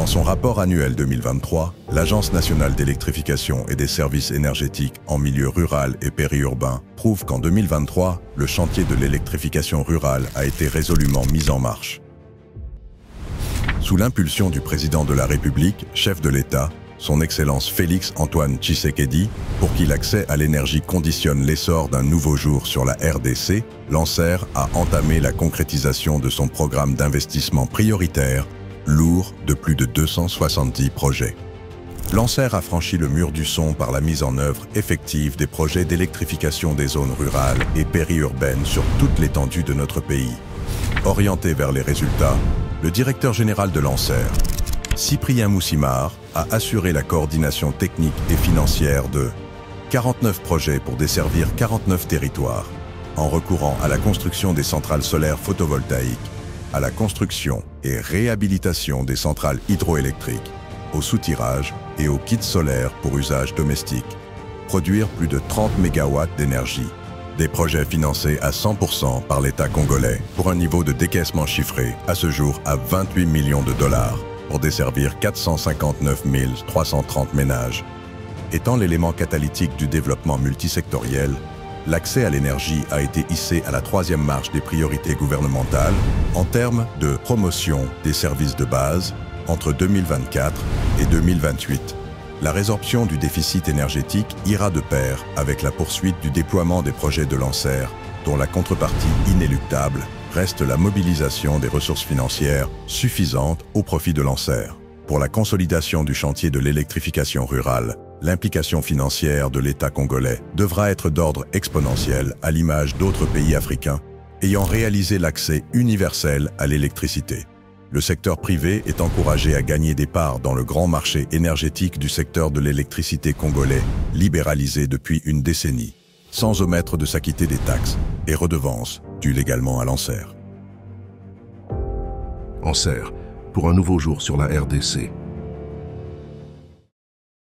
Dans son rapport annuel 2023, l'Agence nationale d'électrification et des services énergétiques en milieu rural et périurbain prouve qu'en 2023, le chantier de l'électrification rurale a été résolument mis en marche. Sous l'impulsion du président de la République, chef de l'État, son Excellence Félix Antoine Tshisekedi, pour qui l'accès à l'énergie conditionne l'essor d'un nouveau jour sur la RDC, Lancer a entamé la concrétisation de son programme d'investissement prioritaire, lourd de plus de 270 projets. Lancer a franchi le mur du son par la mise en œuvre effective des projets d'électrification des zones rurales et périurbaines sur toute l'étendue de notre pays. Orienté vers les résultats, le directeur général de Lancer, Cyprien Moussimard, a assuré la coordination technique et financière de 49 projets pour desservir 49 territoires, en recourant à la construction des centrales solaires photovoltaïques, à la construction et réhabilitation des centrales hydroélectriques, au soutirage et aux kits solaires pour usage domestique. Produire plus de 30 MW d'énergie. Des projets financés à 100% par l'État congolais pour un niveau de décaissement chiffré à ce jour à 28 millions de dollars pour desservir 459 330 ménages. Étant l'élément catalytique du développement multisectoriel, l'accès à l'énergie a été hissé à la 3e marche des priorités gouvernementales en termes de promotion des services de base entre 2024 et 2028. La résorption du déficit énergétique ira de pair avec la poursuite du déploiement des projets de Lancer, dont la contrepartie inéluctable reste la mobilisation des ressources financières suffisantes au profit de Lancer. Pour la consolidation du chantier de l'électrification rurale, l'implication financière de l'État congolais devra être d'ordre exponentiel à l'image d'autres pays africains ayant réalisé l'accès universel à l'électricité. Le secteur privé est encouragé à gagner des parts dans le grand marché énergétique du secteur de l'électricité congolais, libéralisé depuis une décennie, sans omettre de s'acquitter des taxes et redevances dues légalement à Lancer. Lancer, pour un nouveau jour sur la RDC.